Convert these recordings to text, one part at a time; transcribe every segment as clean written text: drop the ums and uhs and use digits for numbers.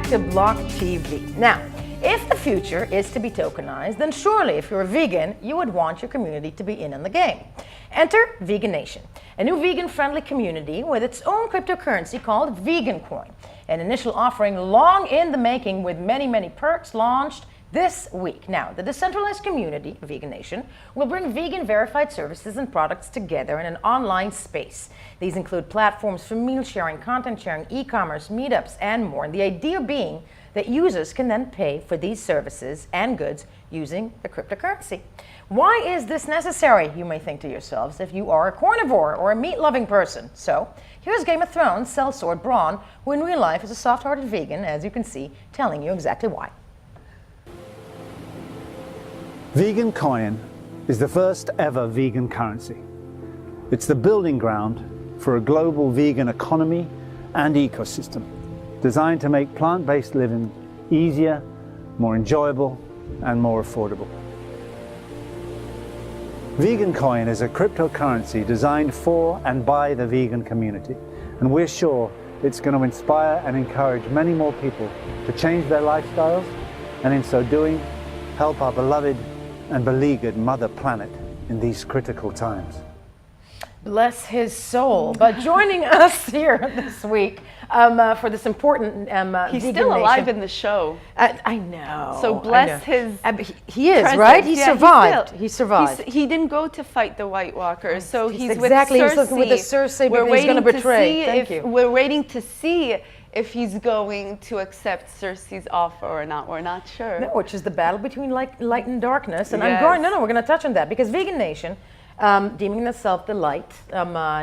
to Block TV. Now, if the future is to be tokenized, then surely if you're a vegan, you would want your community to be in on the game. Enter Vegan Nation, a new vegan-friendly community with its own cryptocurrency called Vegan Coin. An initial offering long in the making with many, many perks launched this week. Now, the decentralized community, Vegan Nation, will bring vegan verified services and products together in an online space. These include platforms for meal sharing, content sharing, e-commerce, meetups, and more. And the idea being that users can then pay for these services and goods using the cryptocurrency. Why is this necessary, you may think to yourselves, if you are a carnivore or a meat-loving person? So, here's Game of Thrones sellsword Bronn, who in real life is a soft-hearted vegan, as you can see, telling you exactly why. Vegan Coin is the first ever vegan currency. It's the building ground for a global vegan economy and ecosystem, designed to make plant-based living easier, more enjoyable, and more affordable. Vegan Coin is a cryptocurrency designed for and by the vegan community, and we're sure it's going to inspire and encourage many more people to change their lifestyles, and in so doing, help our beloved and beleaguered Mother Planet in these critical times. Bless his soul. But joining us here this week for this important He's Vegan still alive Nation. in the show. I know. So bless his he is, presence. right? He Yeah, survived. still- He survived. He didn't go to fight the White Walkers, so he's exactly, with he's Cersei. looking with the Cersei We're because he's going to waiting betray. see Thank if you. We're waiting to see if he's going to accept Cersei's offer or not. We're not sure. No, which is the battle between light and darkness. And Yes. we're going to touch on that because Vegan Nation, deeming themselves the light,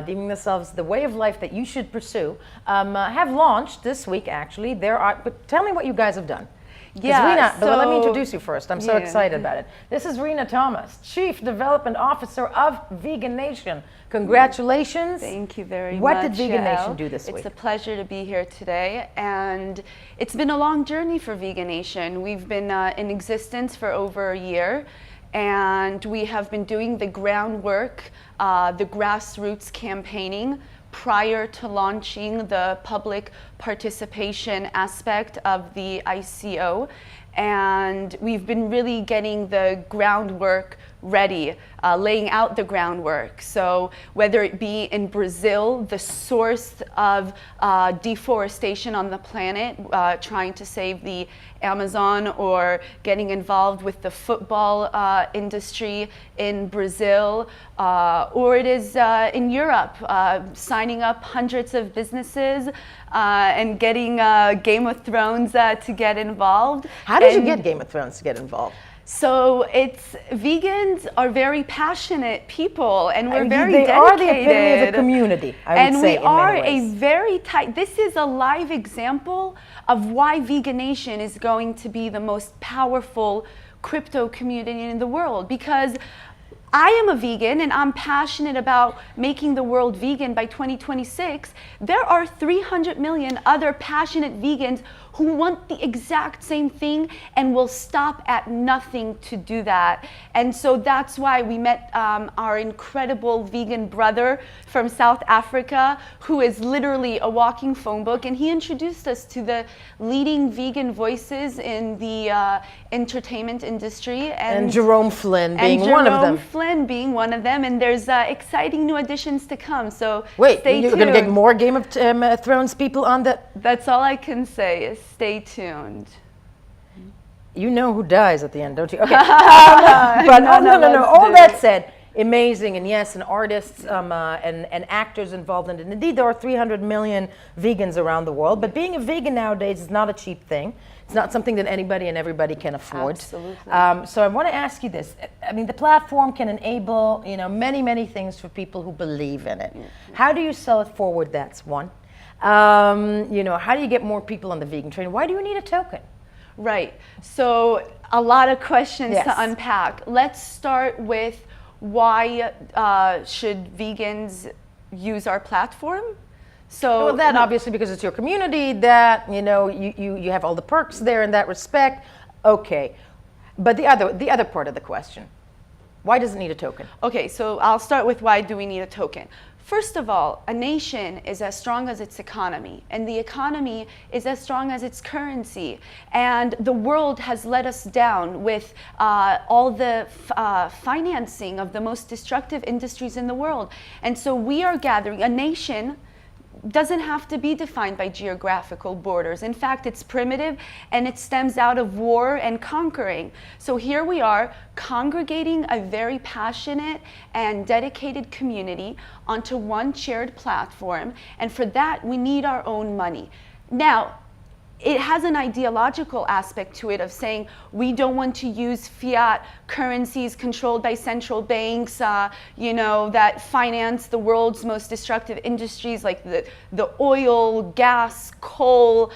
deeming themselves the way of life that you should pursue, have launched this week actually. But tell me what you guys have done. Yeah, Rena, but let me so- introduce you first. I'm so excited about it. This is Rena Thomas, Chief Development Officer of Vegan Nation. Congratulations. Thank you very much. What did Vegan Yael. Nation do this week? It's a pleasure to be here today, and it's been a long journey for Vegan Nation. We've been in existence for over a year, and we have been doing the groundwork, the grassroots campaigning prior to launching the public participation aspect of the ICO. And we've been really getting the groundwork ready, laying out the groundwork. So whether it be in Brazil, the source of deforestation on the planet, trying to save the Amazon, or getting involved with the football industry in Brazil, or it is in Europe, signing up hundreds of businesses and getting Game of Thrones to get involved. How did you get Game of Thrones to get involved? So vegans are very passionate people, and we're very they dedicated. are the epitome of a community, I would and say, we in are many a ways. very tight. This is a live example of why Vegan Nation is going to be the most powerful crypto community in the world, because I am a vegan and I'm passionate about making the world vegan by 2026. There are 300 million other passionate vegans who want the exact same thing and will stop at nothing to do that. And so that's why we met our incredible vegan brother from South Africa, who is literally a walking phone book, and he introduced us to the leading vegan voices in the entertainment industry. And Jerome Flynn being one of them. Jerome Flynn being one of them, and there's exciting new additions to come. So Wait, stay you're tuned. going to get more Game of Thrones people on the... That's all I can say is stay tuned. You know who dies at the end, don't you? Okay. But no. All that said, amazing, and yes, and artists and actors involved in it. And indeed, there are 300 million vegans around the world. But being a vegan nowadays is not a cheap thing. It's not something that anybody and everybody can afford. Absolutely. So I want to ask you this. I mean, the platform can enable, many, many things for people who believe in it. How do you sell it forward? That's one. How do you get more people on the vegan train? Why do you need a token? Right. So a lot of questions Yes. to unpack. Let's start with why should vegans use our platform? So Well, that obviously because it's your community, that you have all the perks there in that respect. Okay, but the other part of the question, Why does it need a token? Okay, so I'll start with why do we need a token. First of all, a nation is as strong as its economy, and the economy is as strong as its currency. And the world has let us down with all the financing of the most destructive industries in the world. And so we are gathering, a nation doesn't have to be defined by geographical borders. In fact, it's primitive and it stems out of war and conquering. So here we are congregating a very passionate and dedicated community onto one shared platform. And for that, we need our own money. Now, it has an ideological aspect to it of saying we don't want to use fiat currencies controlled by central banks, you know, that finance the world's most destructive industries like the oil, gas, coal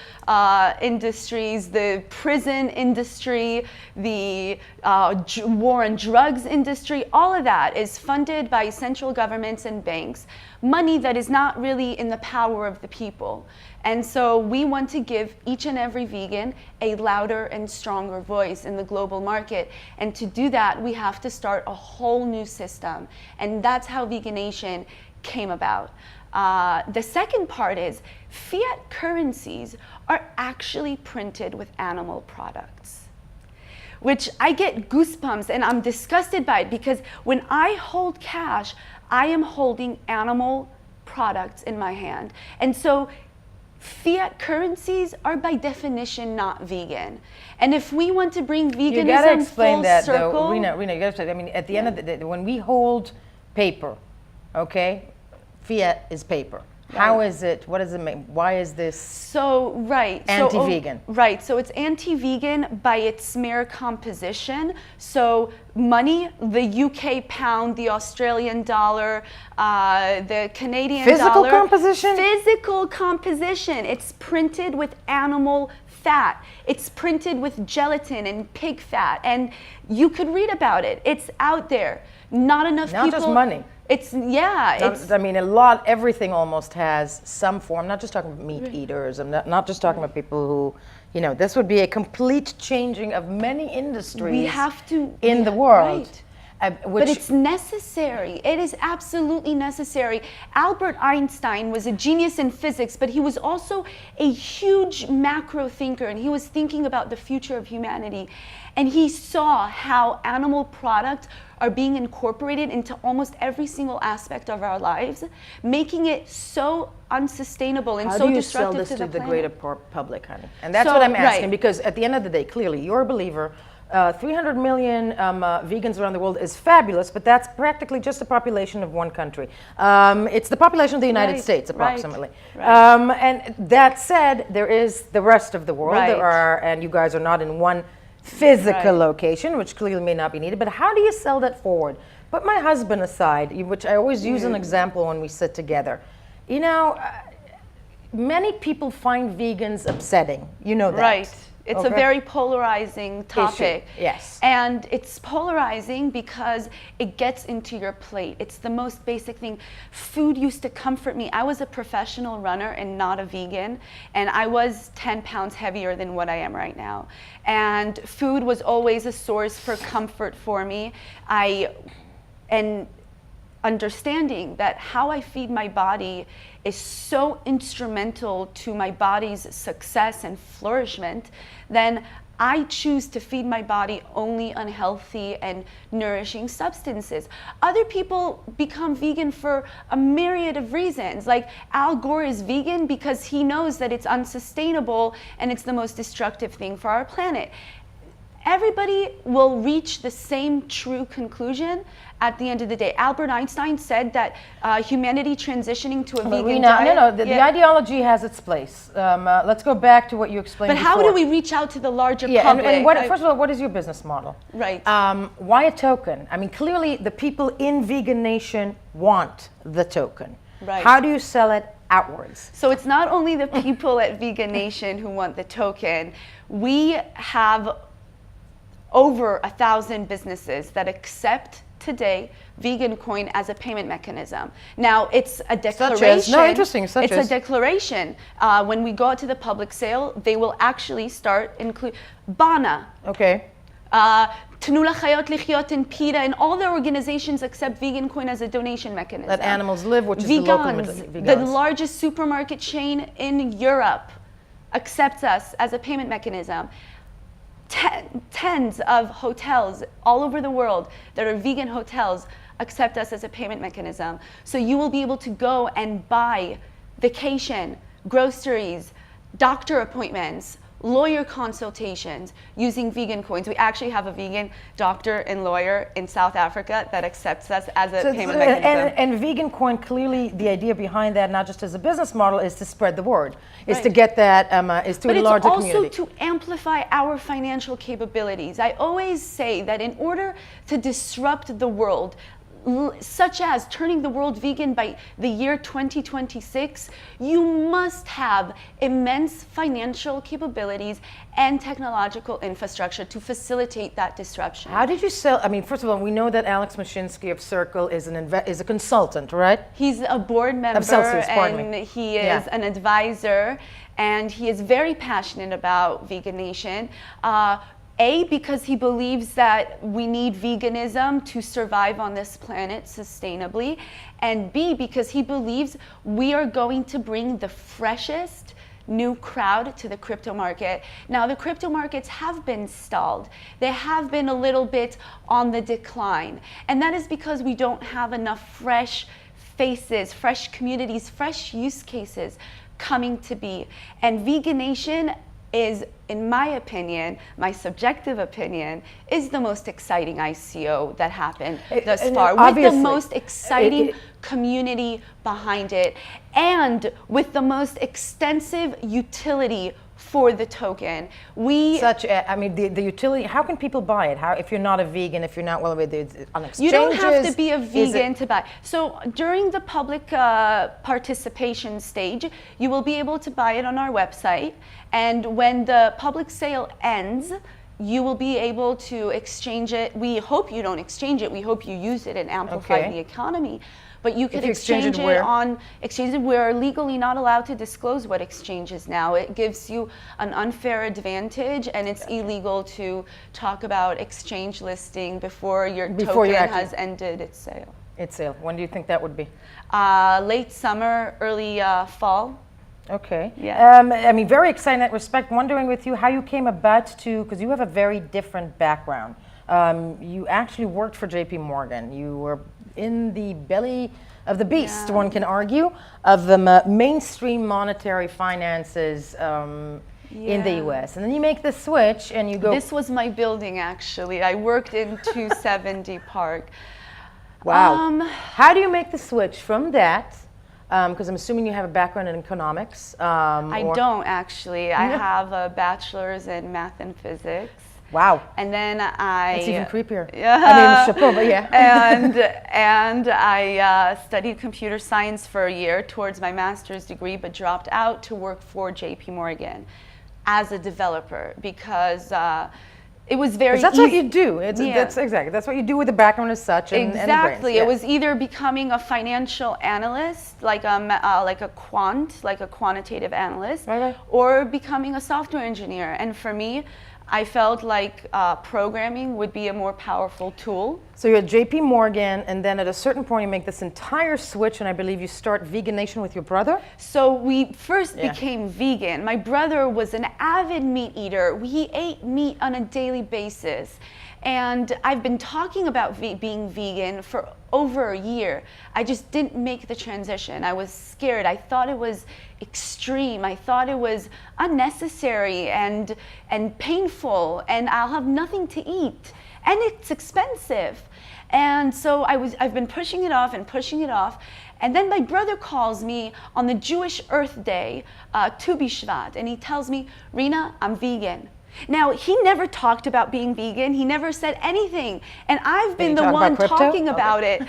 industries, the prison industry, the war on drugs industry. All of that is funded by central governments and banks, money that is not really in the power of the people. And so we want to give each and every vegan a louder and stronger voice in the global market. And to do that, we have to start a whole new system. And that's how Veganation came about. The second part is fiat currencies are actually printed with animal products, which I get goosebumps and I'm disgusted by it, because when I hold cash, I am holding animal products in my hand. And so fiat currencies are by definition not vegan. And if we want to bring veganism you gotta explain full that circle, though, Rena, you gotta explain. I mean, at the end of the day, when we hold paper, okay, fiat is paper. Right. How is it? What does it mean? Why is this anti-vegan? Right. So it's anti-vegan by its mere composition. So money, the UK pound, the Australian dollar, the Canadian dollar. Physical composition? Physical composition. It's printed with animal fat. It's printed with gelatin and pig fat. And you could read about it. It's out there. Not enough people. Not just money. I mean, everything almost has some form, not just talking about meat eaters, I'm not just talking about people who, you know, this would be a complete changing of many industries in the world. Right. But it's necessary. It is absolutely necessary. Albert Einstein was a genius in physics, but he was also a huge macro thinker, and he was thinking about the future of humanity. And he saw how animal products are being incorporated into almost every single aspect of our lives, making it so unsustainable and so destructive to the planet. How do you sell this to the greater public, honey? And that's what I'm asking, because at the end of the day, clearly, you're a believer. 300 million vegans around the world is fabulous, but that's practically just the population of one country. It's the population of the United States, approximately. And that said, there is the rest of the world. And you guys are not in one physical location, which clearly may not be needed, but how do you sell that forward? Put my husband aside, which I always use an example when we sit together. You know, many people find vegans upsetting. You know that. Right. It's a very polarizing topic. Issue. Yes. And it's polarizing because it gets into your plate. It's the most basic thing. Food used to comfort me. I was a professional runner and not a vegan, and I was 10 pounds heavier than what I am right now. And food was always a source for comfort for me. And understanding that how I feed my body is so instrumental to my body's success and flourishment, then I choose to feed my body only unhealthy and nourishing substances. Other people become vegan for a myriad of reasons. Like Al Gore is vegan because he knows that it's unsustainable and it's the most destructive thing for our planet. Everybody will reach the same true conclusion at the end of the day. Albert Einstein said that humanity transitioning to a vegan diet. The ideology has its place. Let's go back to what you explained before. But how do we reach out to the larger public? And first of all, what is your business model? Right. Why a token? I mean, clearly the people in Veganation want the token. Right. How do you sell it outwards? So it's not only the people at Veganation who want the token. We have over 1,000 businesses that accept today vegan coin as a payment mechanism. Now it's a declaration. It's a declaration. When we go out to the public sale, they will actually start include Bana. Okay. Tnu L'Chayot Lichiyot and PETA and all their organizations accept vegan coin as a donation mechanism. Let animals live, which is the local Vegans. The largest supermarket chain in Europe accepts us as a payment mechanism. Tens of hotels all over the world that are vegan hotels accept us as a payment mechanism. So you will be able to go and buy vacation, groceries, doctor appointments, lawyer consultations using vegan coins. We actually have a vegan doctor and lawyer in South Africa that accepts us as a payment mechanism. And vegan coin, clearly the idea behind that, not just as a business model, is to spread the word, is to get that, is to enlarge the community. But it's also to amplify our financial capabilities. I always say that in order to disrupt the world, such as turning the world vegan by the year 2026, you must have immense financial capabilities and technological infrastructure to facilitate that disruption. How did you sell? I mean, first of all, we know that Alex Mashinsky of Circle is a consultant, right? He's a board member and he is an advisor, and he is very passionate about veganation. Because he believes that we need veganism to survive on this planet sustainably, and B, because he believes we are going to bring the freshest new crowd to the crypto market. Now, the crypto markets have been stalled. They have been a little bit on the decline, and that is because we don't have enough fresh faces, fresh communities, fresh use cases coming to be. And veganation is, in my opinion, my subjective opinion, is the most exciting ICO that happened thus far, with the most exciting community behind it, and with the most extensive utility for the token. I mean, the utility, how can people buy it? How, if you're not a vegan, if you're not on exchanges? You don't have to be a vegan to buy. So during the public participation stage, you will be able to buy it on our website. And when the public sale ends, you will be able to exchange it. We hope you don't exchange it. We hope you use it and amplify the economy. But you could exchange it on exchanges. We're legally not allowed to disclose what exchanges now. It gives you an unfair advantage, and it's illegal to talk about exchange listing before your token has ended its sale. When do you think that would be? Late summer, early fall. Okay. Yeah. I mean, very excited in that respect. Wondering with you how you came about to, because you have a very different background. You actually worked for JP Morgan. You were in the belly of the beast, one can argue, of the mainstream monetary finances in the US. And then you make the switch and you go... This was my building, actually. I worked in 270 Park. Wow. How do you make the switch from that? Because I'm assuming you have a background in economics. I don't, actually. I have a bachelor's in math and physics. Wow. And then It's even creepier. I mean, chapeau, but yeah. and I studied computer science for a year towards my master's degree, but dropped out to work for JP Morgan as a developer because it was very That's what you do. That's exactly. That's what you do with the background as such. Exactly. It was either becoming a financial analyst, like a quantitative analyst, or becoming a software engineer. And for me, I felt like programming would be a more powerful tool. So you're at JP Morgan, and then at a certain point you make this entire switch, and I believe you start Veganation with your brother? So we first became vegan. My brother was an avid meat eater. He ate meat on a daily basis. And I've been talking about being vegan for over a year. I just didn't make the transition. I was scared. I thought it was extreme. I thought it was unnecessary and painful, and I'll have nothing to eat. And it's expensive. And so I've been pushing it off and pushing it off. And then my brother calls me on the Jewish Earth Day, Tu B'Shvat, and he tells me, Reena, I'm vegan. Now, he never talked about being vegan. He never said anything. And I've been the one talking about it.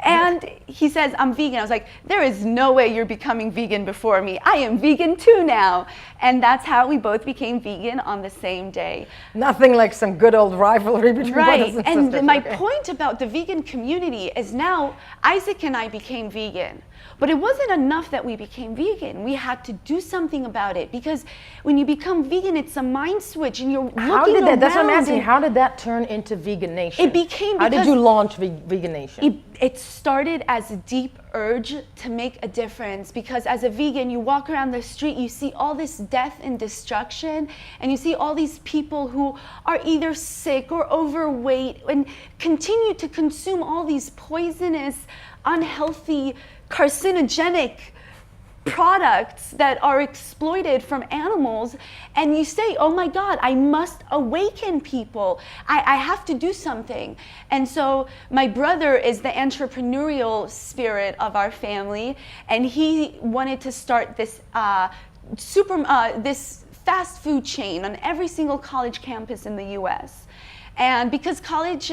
And he says, I'm vegan. I was like, there is no way you're becoming vegan before me. I am vegan too now. And that's how we both became vegan on the same day. Nothing like some good old rivalry between brothers and sisters. And my point about the vegan community is now Isaac and I became vegan. But it wasn't enough that we became vegan. We had to do something about it, because when you become vegan, it's a mind switch. switch and you're looking How did that, that's what I'm around asking, and how did that turn into Veganation? It became How did because you launch Veganation? it started as a deep urge to make a difference, because as a vegan, you walk around the street, you see all this death and destruction, and you see all these people who are either sick or overweight and continue to consume all these poisonous, unhealthy, carcinogenic products that are exploited from animals, and you say, oh my God, I must awaken people. I have to do something. And so my brother is the entrepreneurial spirit of our family, and he wanted to start this this fast food chain on every single college campus in the US. And because college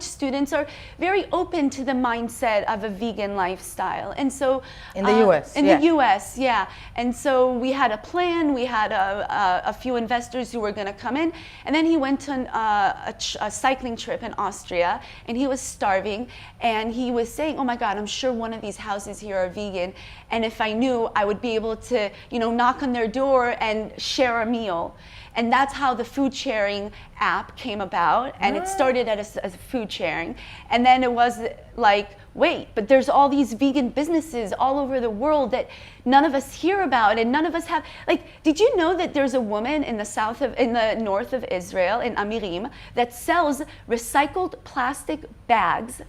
students are very open to the mindset of a vegan lifestyle, and so in the U.S., the U.S., yeah. And so we had a plan. We had a few investors who were going to come in, and then he went on a cycling trip in Austria, and he was starving, and he was saying, "Oh my God, I'm sure one of these houses here are vegan, and if I knew, I would be able to, knock on their door and share a meal." And that's how the food sharing app came about. And it started as food sharing. And then it was like, wait, but there's all these vegan businesses all over the world that none of us hear about, and none of us have. Like, did you know that there's a woman in the north of Israel, in Amirim, that sells recycled plastic bags,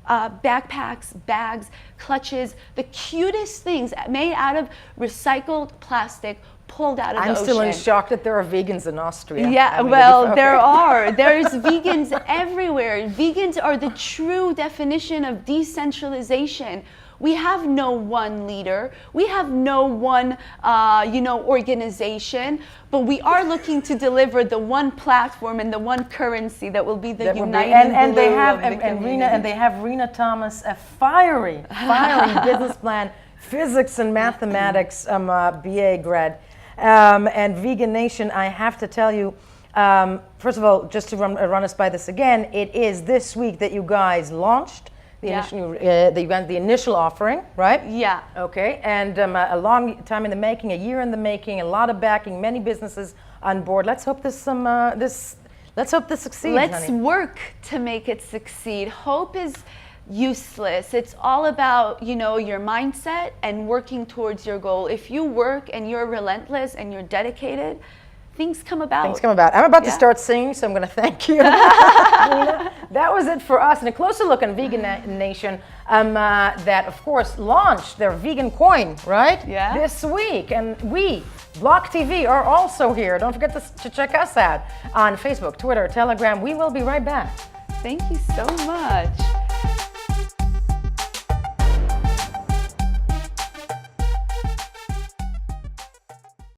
backpacks, bags, clutches, the cutest things made out of recycled plastic, pulled out of the ocean. I'm still in shock that there are vegans in Austria. Yeah, well, there are. There's vegans everywhere. Vegans are the true definition of decentralization. We have no one leader. We have no one, organization. But we are looking to deliver the one platform and the one currency that will be the uniting and glue they have of the community. and they have Rena Thomas, a fiery business plan, physics and mathematics BA grad. And Veganation, I have to tell you, first of all, just to run us by this again, it is this week that you guys launched the initial offering, right? Yeah. Okay, and a long time in the making, a year in the making, a lot of backing, many businesses on board. Let's hope this succeeds. Let's honey. work to make it succeed. Hope is useless. It's all about, your mindset and working towards your goal. If you work and you're relentless and you're dedicated, things come about. Things come about. I'm about to start singing, so I'm going to thank you. Reena. That was it for us. And a closer look on Veganation, that of course launched their vegan coin, right? Yeah. This week. And we, BLOCKTV, are also here. Don't forget to check us out on Facebook, Twitter, Telegram. We will be right back. Thank you so much.